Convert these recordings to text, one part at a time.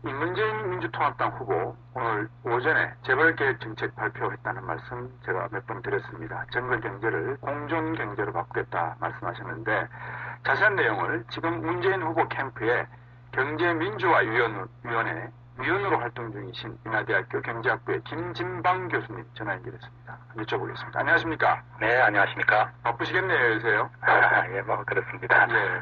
이 문재인 민주통합당 후보 오늘 오전에 재벌개혁 정책 발표했다는 말씀 제가 몇 번 드렸습니다. 정글 경제를 공정 경제로 바꾸겠다 말씀하셨는데 자세한 내용을 지금 문재인 후보 캠프의 경제민주화위원회 위원으로 활동 중이신 인하대학교 경제학부의 김진방 교수님 전화 연결했습니다. 여쭤보겠습니다. 안녕하십니까? 네, 안녕하십니까? 바쁘시겠네요, 요새요? 예, 뭐 그렇습니다. 예.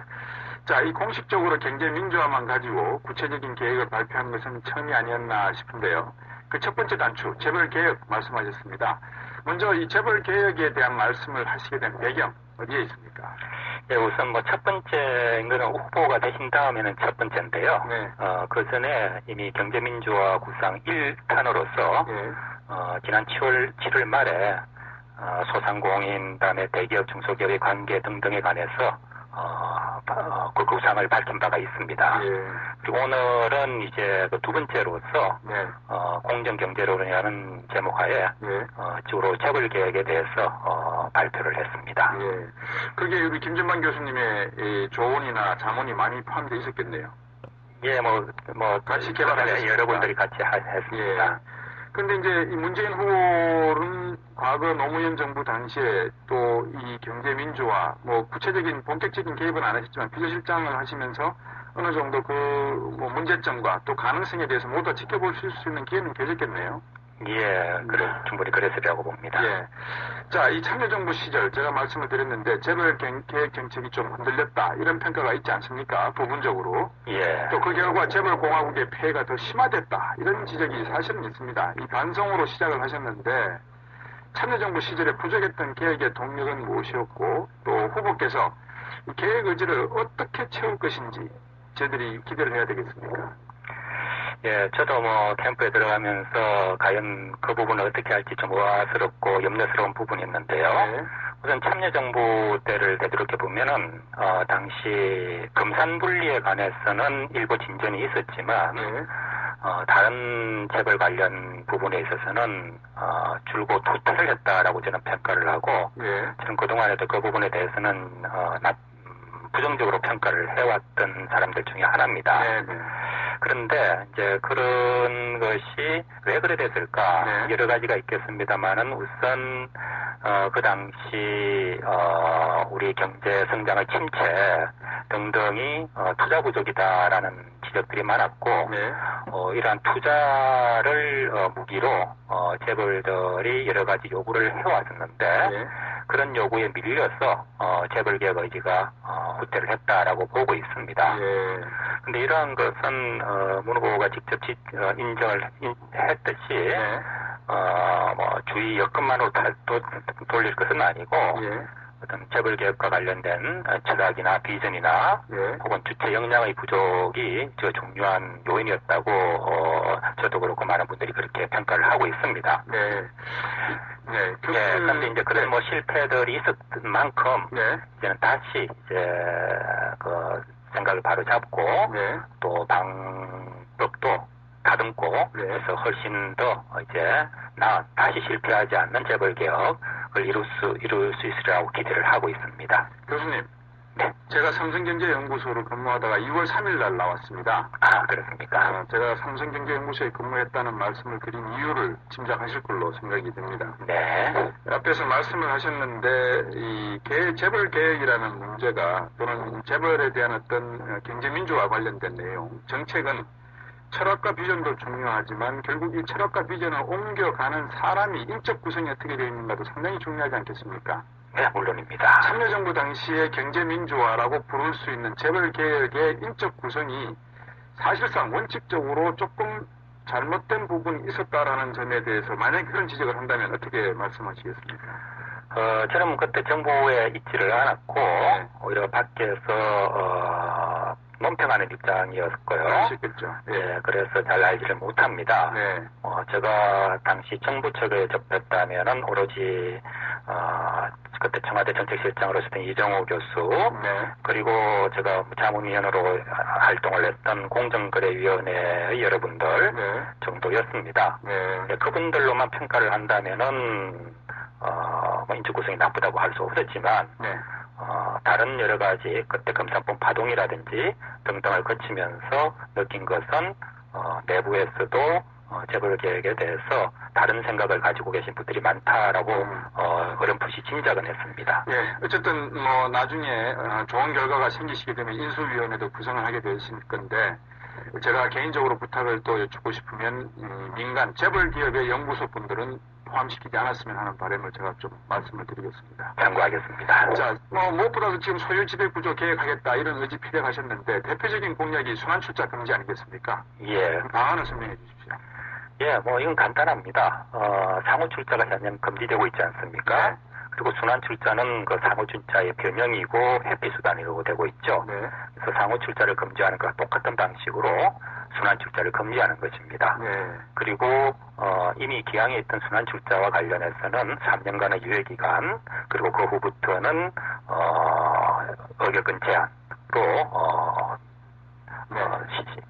자, 이 공식적으로 경제 민주화만 가지고 구체적인 계획을 발표한 것은 처음이 아니었나 싶은데요. 그 첫 번째 단추, 재벌 개혁 말씀하셨습니다. 먼저 이 재벌 개혁에 대한 말씀을 하시게 된 배경 어디에 있습니까? 예, 우선 뭐 첫 번째인 거는 후보가 되신 다음에는 첫 번째인데요. 네. 그 전에 이미 경제민주화 구상 1탄으로서 예. 지난 7월 말에 소상공인, 다음에 대기업, 중소기업의 관계 등등에 관해서 그 구상을 밝힌 바가 있습니다. 예. 그리고 오늘은 이제 그 두 번째로서 네. 공정경제론이라는 제목하에 예. 주로 재벌 계획에 대해서 발표를 했습니다. 예. 그게 우리 김준만 교수님의 이 조언이나 자문이 많이 포함되어 있었겠네요. 예, 뭐 같이 개발하셨습니까? 여러분들이 같이 했습니다. 예. 그런데 이제 이 문재인 후보는 과거 노무현 정부 당시에 또 이 경제 민주화, 뭐 구체적인 본격적인 개입은 안 하셨지만 비서실장을 하시면서 어느 정도 뭐 문제점과 또 가능성에 대해서 모두 지켜보실 수 있는 기회는 계셨겠네요. 예, 충분히 그랬으리라고 봅니다. 예. 자, 이 참여정부 시절 제가 말씀을 드렸는데 재벌 계획 정책이 좀 흔들렸다 이런 평가가 있지 않습니까? 부분적으로. 예. 또 그 결과 재벌공화국의 폐해가 더 심화됐다 이런 지적이 사실은 있습니다. 이 반성으로 시작을 하셨는데 참여정부 시절에 부족했던 계획의 동력은 무엇이었고 또 후보께서 이 계획 의지를 어떻게 채울 것인지 저희들이 기대를 해야 되겠습니까? 예, 저도 뭐 캠프에 들어가면서 과연 그 부분을 어떻게 할지 좀 의아스럽고 염려스러운 부분이 있는데요. 네. 우선 참여정부 때를 되돌이켜 보면은 당시 금산분리에 관해서는 일부 진전이 있었지만 네. 다른 재벌 관련 부분에 있어서는 줄곧 후퇴를 했다라고 저는 평가를 하고 네. 저는 그동안에도 그 부분에 대해서는 부정적으로 평가를 해왔던 사람들 중에 하나입니다. 네. 네. 그런데 이제 그런 것이 왜 그래 됐을까? 네. 여러 가지가 있겠습니다만은 우선 그 당시 우리 경제 성장의 침체 등등이 투자 부족이다라는 지적들이 많았고 네. 이러한 투자를 무기로 재벌들이 여러 가지 요구를 해왔었는데 네. 그런 요구에 밀려서 재벌개혁 의지가 후퇴를 했다라고 보고 있습니다. 예. 근데 이러한 것은 문 후보가 직접 인정을 했듯이 네. 뭐 주의 여건만으로 돌릴 것은 아니고 예. 어떤 재벌개혁과 관련된 철학이나 비전이나 예. 혹은 주체 역량의 부족이 저 중요한 요인이었다고 저도 그렇고 많은 분들이 그렇게 평가를 하고 있습니다. 네. 네. 예, 그런데 이제 그런 뭐 실패들이 있었던 만큼 네. 이제는 다시 이제 그 생각을 바로 잡고 네. 또 방법도 다듬고 네. 그래서 훨씬 더 이제 다시 실패하지 않는 재벌 개혁을 이룰 수 있으리라고 기대를 하고 있습니다. 교수님. 네. 제가 삼성경제연구소를 근무하다가 2월 3일 날 나왔습니다. 아, 그렇습니까? 제가 삼성경제연구소에 근무했다는 말씀을 드린 이유를 짐작하실 걸로 생각이 듭니다. 네. 앞에서 말씀을 하셨는데 이 재벌 개혁이라는 문제가 또는 재벌에 대한 어떤 경제민주화 관련된 내용, 정책은 철학과 비전도 중요하지만 결국 이 철학과 비전을 옮겨가는 사람이 인적 구성이 어떻게 되어 있는가도 상당히 중요하지 않겠습니까? 네, 물론입니다. 참여정부 당시의 경제민주화라고 부를 수 있는 재벌개혁의 인적 구성이 사실상 원칙적으로 조금 잘못된 부분이 있었다라는 점에 대해서 만약에 그런 지적을 한다면 어떻게 말씀하시겠습니까? 저는 그때 정부에 있지를 않았고 네. 오히려 밖에서 논평하는 입장이었고요. 그러시겠죠. 예, 그래서 잘 알지를 못합니다. 네. 제가 당시 정부 측에 접했다면은 오로지 그때 청와대 정책실장으로 있었던 이정호 교수, 네. 그리고 제가 자문위원으로 활동을 했던 공정거래위원회의 여러분들 네. 정도였습니다. 네. 예, 그분들로만 평가를 한다면은 뭐 인적 구성이 나쁘다고 할 수 없었지만 네. 다른 여러 가지 그때 금산법 파동이라든지 등등을 거치면서 느낀 것은 내부에서도 재벌 계획에 대해서 다른 생각을 가지고 계신 분들이 많다라고 어렴풋이 짐작은 했습니다. 예, 어쨌든 뭐 나중에 좋은 결과가 생기시게 되면 인수위원회도 구성을 하게 되실 건데 제가 개인적으로 부탁을 또 여쭙고 싶으면 민간 재벌 기업의 연구소 분들은 포함시키지 않았으면 하는 바람을 제가 좀 말씀을 드리겠습니다. 참고하겠습니다. 자, 무엇보다도 지금 소유 지배 구조 계획하겠다 이런 의지 피력하셨는데 대표적인 공약이 순환 출자 금지 아니겠습니까? 예. 방안을 설명해 주십시오. 예, 이건 간단합니다. 상호 출자가 현재 금지되고 있지 않습니까? 네. 그리고 순환 출자는 그 상호 출자의 변형이고 회피 수단으로 되고 있죠. 네. 그래서 상호 출자를 금지하는 것과 똑같은 방식으로 순환 출자를 금지하는 것입니다. 네. 그리고 이미 기항에 있던 순환 출자와 관련해서는 3년간의 유예 기간, 그리고 그 후부터는 의결권 제한으로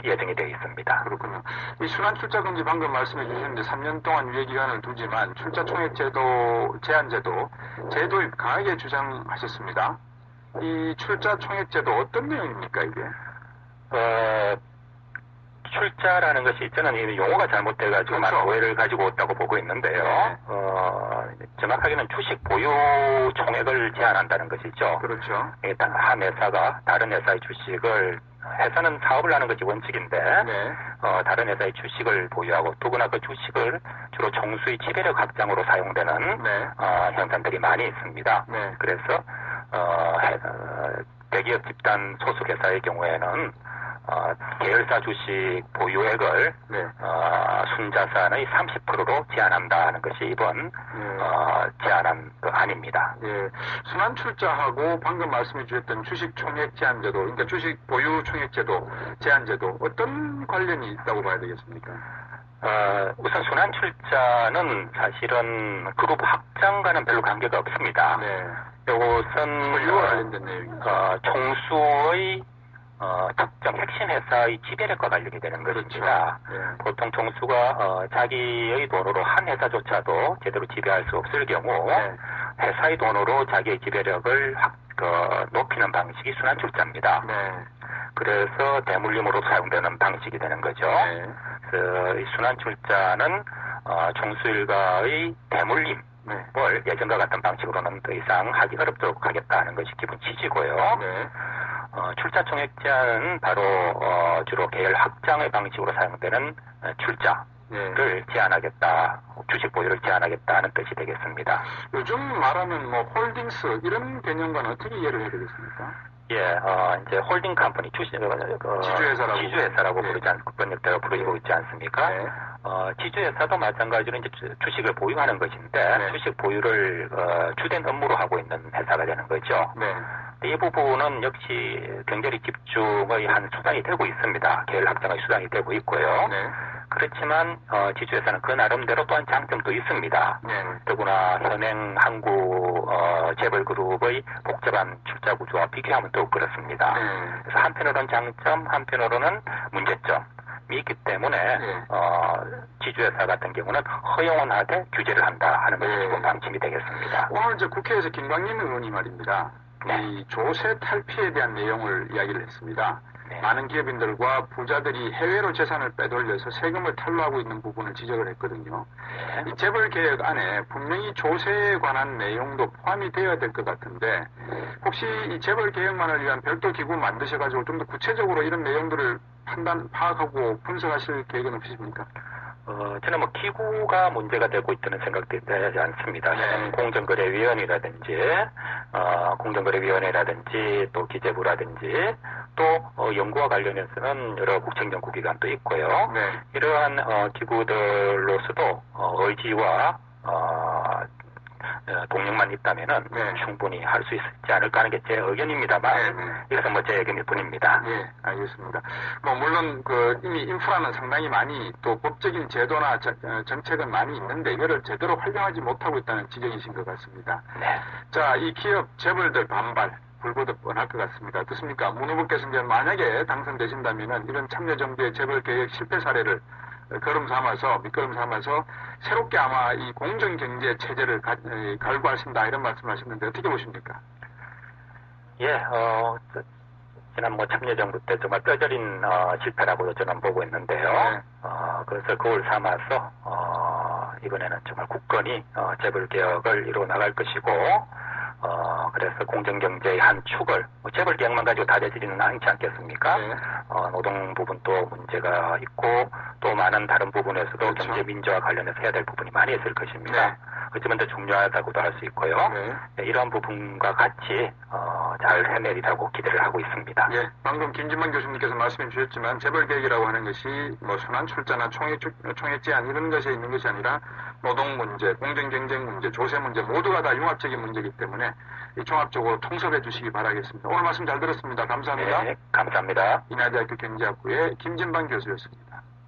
예정이 되어 있습니다. 그렇군요. 이 순환 출자 금지 방금 말씀해 주셨는데 3년 동안 유예 기간을 두지만 출자 총액 제도 제한제도 제도입 강하게 주장하셨습니다. 이 출자 총액 제도 어떤 내용입니까 이게? 출자라는 것이 저는 이 용어가 잘못돼가지고 그렇죠. 많은 오해를 가지고 왔다고 보고 있는데요. 네. 정확하게는 주식 보유 총액을 제한한다는 것이죠. 그렇죠. 일단 한 회사가 다른 회사의 주식을 회사는 사업을 하는 것이 원칙인데 네. 다른 회사의 주식을 보유하고 더구나 그 주식을 주로 총수의 지배력 확장으로 사용되는 네. 현상들이 많이 있습니다. 네. 그래서 대기업 집단 소속 회사의 경우에는 계열사 주식 보유액을 네. 순자산의 30%로 제한한다는 것이 이번 제한한 그 안입니다. 예, 순환 출자하고 방금 말씀해 주셨던 주식 총액 제한제도, 그러니까 주식 보유 총액 제도, 제한제도 어떤 관련이 있다고 봐야 되겠습니까? 우선 순환 출자는 사실은 그룹 확장과는 별로 관계가 없습니다. 네. 이것은 소유와 관련된 내용입니다. 총수의 특정 핵심 회사의 지배력과 관련이 되는 것입니다. 그렇죠. 예. 보통 총수가 자기의 돈으로 한 회사조차도 제대로 지배할 수 없을 경우 네. 회사의 돈으로 자기의 지배력을 높이는 방식이 순환 출자입니다. 네. 그래서 대물림으로 사용되는 방식이 되는 거죠. 네. 그래서 이 순환 출자는 총수 일가의 대물림 네. 을 예전과 같은 방식으로는 더 이상 하기 어렵도록 하겠다는 것이 기본 취지고요. 네. 출자 총액 제한은 바로 주로 계열 확장의 방식으로 사용되는 출자를 제한하겠다, 주식 보유를 제한하겠다는 뜻이 되겠습니다. 요즘 말하는 홀딩스 이런 개념과는 어떻게 이해를 해야 되겠습니까? 예, 이제 홀딩 컴퍼니 지주회사라고 네. 번역대로 부르고 있지 않습니까? 네. 지주회사도 마찬가지로 이제 주식을 보유하는 것인데 네. 주식 보유를 주된 업무로 하고 있는 회사가 되는 거죠. 네. 이 부분은 역시 경제력 집중의 한 수단이 되고 있습니다. 계열 확장의 수단이 되고 있고요. 네. 그렇지만 지주회사는 그 나름대로 또한 장점도 있습니다. 네. 더구나 현행 한국 재벌그룹의 복잡한 출자 구조와 비교하면 더욱 그렇습니다. 네. 그래서 한편으로는 장점, 한편으로는 문제점이 있기 때문에 네. 지주회사 같은 경우는 허용은 하되 규제를 한다 하는 것이 네. 기본 방침이 되겠습니다. 오늘 이제 국회에서 김광림 의원이 말입니다. 네. 이 조세 탈피에 대한 내용을 이야기를 했습니다. 네. 많은 기업인들과 부자들이 해외로 재산을 빼돌려서 세금을 탈루하고 있는 부분을 지적을 했거든요. 네. 이 재벌 계획 안에 분명히 조세에 관한 내용도 포함이 되어야 될 것 같은데 혹시 이 재벌 계획만을 위한 별도 기구 만드셔가지고 좀 더 구체적으로 이런 내용들을 파악하고 분석하실 계획은 없으십니까? 저는 기구가 문제가 되고 있다는 생각도 되지 않습니다. 네. 공정거래위원회라든지, 공정거래위원회라든지, 또 기재부라든지, 또, 연구와 관련해서는 여러 국책연구기관도 있고요. 네. 이러한, 기구들로서도, 의지와, 동력만 있다면은 네. 충분히 할 수 있지 않을까 하는 게 제 의견입니다만, 네, 네. 이것은 제 의견일 뿐입니다. 예, 알겠습니다. 물론 이미 인프라는 상당히 많이 또 법적인 제도나 정책은 많이 있는데 이거를 제대로 활용하지 못하고 있다는 지적이신 것 같습니다. 네. 자, 이 기업 재벌들 반발 불보듯 뻔할 것 같습니다. 어떻습니까? 문 후보께서 이제 만약에 당선되신다면은 이런 참여정부의 재벌 계획 실패 사례를 밑거름 삼아서 새롭게 아마 이 공정경제 체제를 갈구하신다 이런 말씀을 하셨는데 어떻게 보십니까? 예, 지난 참여정부 때 정말 뼈저린 실패라고 저는 보고 있는데요. 네. 그래서 그걸 삼아서 이번에는 정말 굳건히 재벌 개혁을 이루어 나갈 것이고, 그래서 공정경제의 한 축을 재벌 개혁만 가지고 다 되지는 않지 않겠습니까? 네. 노동 부분도 문제가 있고 또 많은 다른 부분에서도 그렇죠. 경제 민주화 관련해서 해야 될 부분이 많이 있을 것입니다. 네. 어쩌면 더 중요하다고도 할 수 있고요. 네. 이러한 부분과 같이 잘 해내리라고 기대를 하고 있습니다. 예, 방금 김진만 교수님께서 말씀해 주셨지만 재벌개혁이라고 하는 것이 뭐 순환 출자나 총액 제한 이런 것에 있는 것이 아니라 노동 문제, 공정 경쟁 문제, 조세 문제 모두가 다 융합적인 문제이기 때문에 종합적으로 통섭해 주시기 바라겠습니다. 오늘 말씀 잘 들었습니다. 감사합니다. 네, 감사합니다. 인하대학교 경제학부의 김진만 교수였습니다.